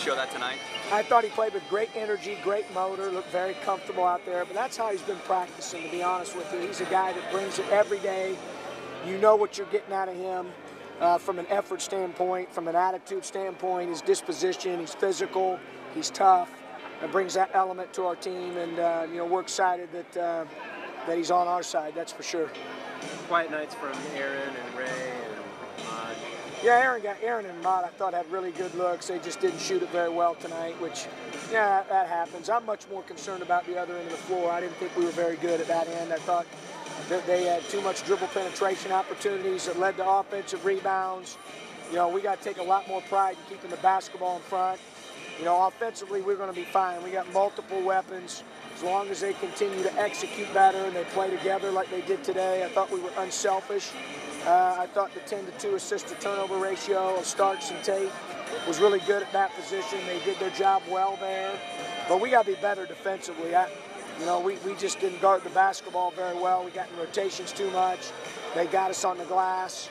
show that tonight? I thought he played with great energy, great motor, looked very comfortable out there. But that's how he's been practicing, to be honest with you. He's a guy that brings it every day. You know what you're getting out of him from an effort standpoint, from an attitude standpoint, his disposition. He's physical, he's tough. It brings that element to our team, and you know, we're excited that he's on our side. That's for sure. Quiet nights from Aaron and Ray and Ahmad. Yeah, Aaron and Ahmad, I thought had really good looks. They just didn't shoot it very well tonight, which, yeah, that happens. I'm much more concerned about the other end of the floor. I didn't think we were very good at that end. I thought that they had too much dribble penetration opportunities that led to offensive rebounds. You know, we got to take a lot more pride in keeping the basketball in front. You know, offensively, we're going to be fine. We got multiple weapons. As long as they continue to execute better and they play together like they did today, I thought we were unselfish. I thought the 10-to-2 assist-to-turnover ratio of Starks and Tate was really good at that position. They did their job well there. But we got to be better defensively. You know, we just didn't guard the basketball very well. We got in rotations too much. They got us on the glass.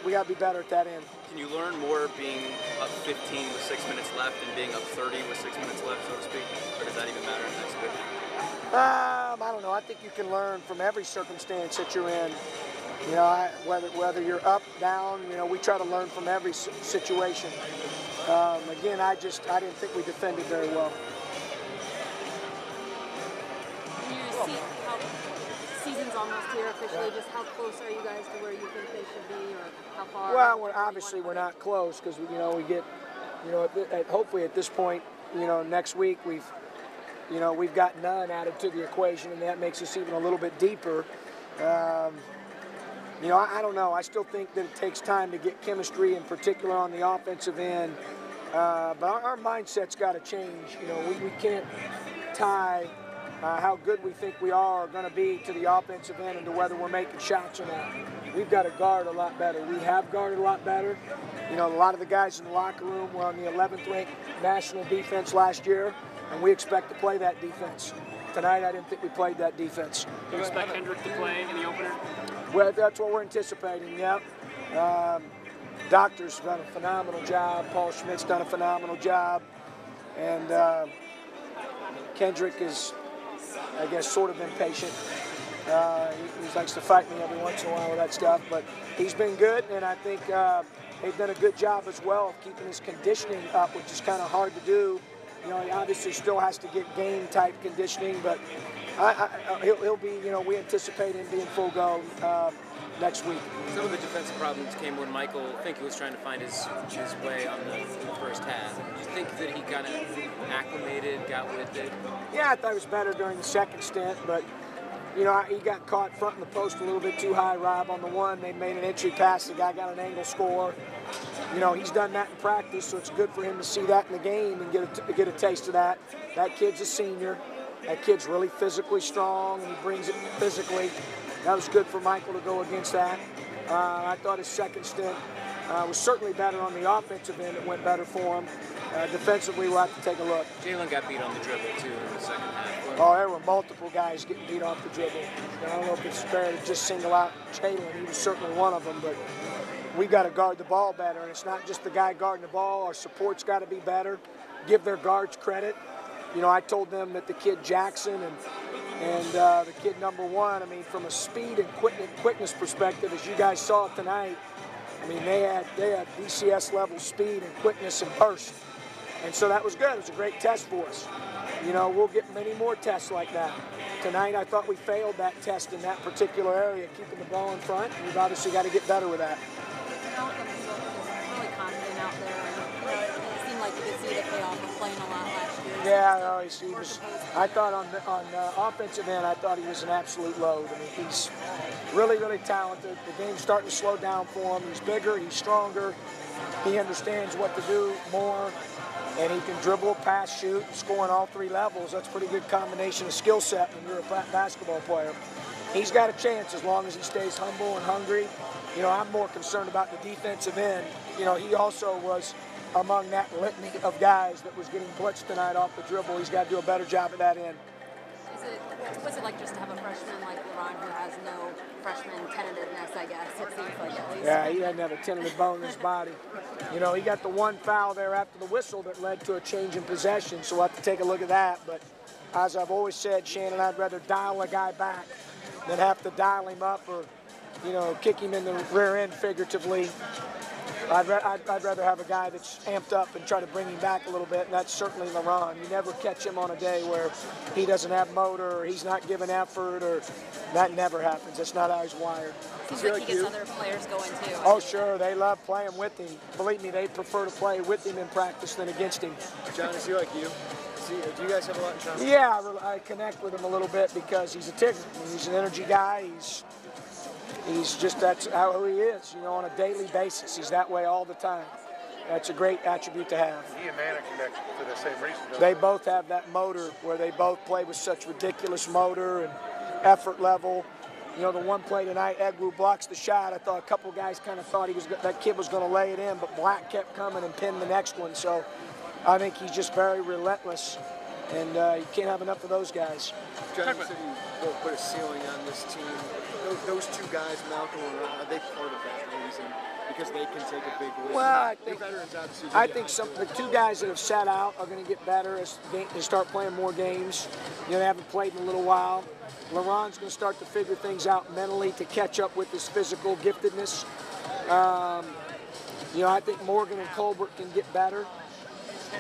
We got to be better at that end. Can you learn more being up 15 with 6 minutes left and being up 30 with 6 minutes left, so to speak? Or does that even matter next week? I don't know. I think you can learn from every circumstance that you're in. You know, whether you're up, down, you know, we try to learn from every situation. Again, I didn't think we defended very well. You see how season's almost here officially. Just how close are you guys to where you think they should be, or how far? Well, obviously we're not close because we get, you know, hopefully at this point, you know, next week we've got none added to the equation, and that makes us even a little bit deeper. You know, I don't know. I still think that it takes time to get chemistry, in particular on the offensive end. But our mindset's got to change. You know, we can't tie how good we think we are going to be to the offensive end and to whether we're making shots or not. We've got to guard a lot better. We have guarded a lot better. You know, a lot of the guys in the locker room were on the 11th ranked national defense last year, and we expect to play that defense. Tonight, I didn't think we played that defense. Do you expect Kendrick to play in the opener? Well, that's what we're anticipating, yeah. Doctor's done a phenomenal job. Paul Schmidt's done a phenomenal job. And Kendrick is, I guess, sort of impatient. He likes to fight me every once in a while with that stuff. But he's been good, and I think they've done a good job as well of keeping his conditioning up, which is kind of hard to do. You know, he obviously still has to get game-type conditioning, but he'll be, you know, we anticipate him being full go next week. Some of the defensive problems came when Michael, I think he was trying to find his way on in the first half. Do you think that he kind of acclimated, got with it? Yeah, I thought it was better during the second stint, but, you know, he got caught front in the post a little bit too high, Rob, on the one. They made an entry pass. The guy got an angle score. You know, he's done that in practice, so it's good for him to see that in the game and get a taste of that. That kid's a senior. That kid's really physically strong, and he brings it physically. That was good for Michael to go against that. I thought his second stint was certainly better on the offensive end. It went better for him. Defensively, we'll have to take a look. Jalen got beat on the dribble, too, in the second half. Oh, there were multiple guys getting beat off the dribble. I don't know if it's fair to just single out Jalen. He was certainly one of them, but we got to guard the ball better, and it's not just the guy guarding the ball. Our support's got to be better. Give their guards credit. You know, I told them that the kid Jackson and the kid number one, I mean, from a speed and quickness perspective, as you guys saw tonight, I mean, they had BCS level speed and quickness and burst. And so that was good. It was a great test for us. You know, we'll get many more tests like that. Tonight, I thought we failed that test in that particular area, keeping the ball in front, and we've obviously got to get better with that. Malcolm was really confident out there, and it seemed like you could see the payoff of playing a lot last year. Yeah, he was. I thought on offensive end, I thought he was an absolute load. I mean, he's really, really talented. The game's starting to slow down for him. He's bigger, he's stronger. He understands what to do more, and he can dribble, pass, shoot, and score on all three levels. That's a pretty good combination of skill set when you're a basketball player. He's got a chance as long as he stays humble and hungry. You know, I'm more concerned about the defensive end. You know, he also was among that litany of guys that was getting blitzed tonight off the dribble. He's got to do a better job at that end. Is what's it like just to have a freshman like LeBron who has no freshman tentativeness, I guess, it seems like at least? Yeah, he doesn't have a tentative bone in his body. You know, he got the one foul there after the whistle that led to a change in possession, so we'll have to take a look at that. But as I've always said, Shannon, I'd rather dial a guy back than have to dial him up or, you know, kick him in the rear end figuratively. I'd rather have a guy that's amped up and try to bring him back a little bit, and that's certainly LeBron. You never catch him on a day where he doesn't have motor or he's not giving effort, or that never happens. That's not how he's wired. Seems like he gets other players going too. Oh, sure. They love playing with him. Believe me, they prefer to play with him in practice than against him. John, is he like you? Do you guys have a lot in common? Yeah, I connect with him a little bit because he's a Tigger. He's an energy guy. He's just, that's how he is, you know, on a daily basis. He's that way all the time. That's a great attribute to have. He and Manna connect for the same reason. They both have that motor where they both play with such ridiculous motor and effort level. You know, the one play tonight, Egwu blocks the shot. I thought a couple guys kind of thought that kid was going to lay it in, but Black kept coming and pinned the next one. So I think he's just very relentless, and you can't have enough of those guys. John, you said you will put a ceiling on this team. Those two guys, Malcolm and Ron, are they part of that reason? Because they can take a big win. Well, I think the two guys that have sat out are going to get better as they start playing more games. You know, they haven't played in a little while. LeBron's going to start to figure things out mentally to catch up with his physical giftedness. You know, I think Morgan and Colbert can get better.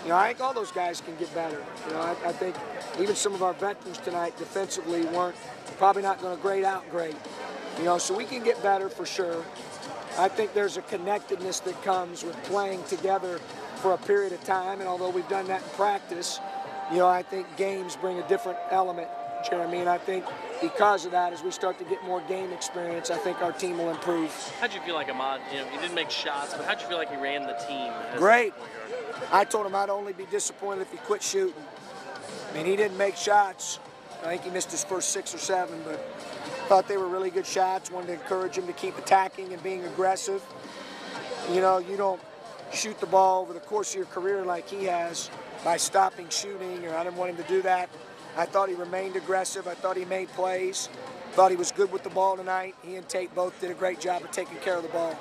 You know, I think all those guys can get better. You know, I think even some of our veterans tonight defensively weren't probably not going to grade out great. You know, so we can get better for sure. I think there's a connectedness that comes with playing together for a period of time, and although we've done that in practice, you know, I think games bring a different element, Jeremy, and I think because of that, as we start to get more game experience, I think our team will improve. How'd you feel like Ahmad, you know, he didn't make shots, but how'd you feel like he ran the team? Great. I told him I'd only be disappointed if he quit shooting. I mean, he didn't make shots. I think he missed his first 6 or 7, but thought they were really good shots. Wanted to encourage him to keep attacking and being aggressive. You know, you don't shoot the ball over the course of your career like he has by stopping shooting, or I didn't want him to do that. I thought he remained aggressive. I thought he made plays. Thought he was good with the ball tonight. He and Tate both did a great job of taking care of the ball.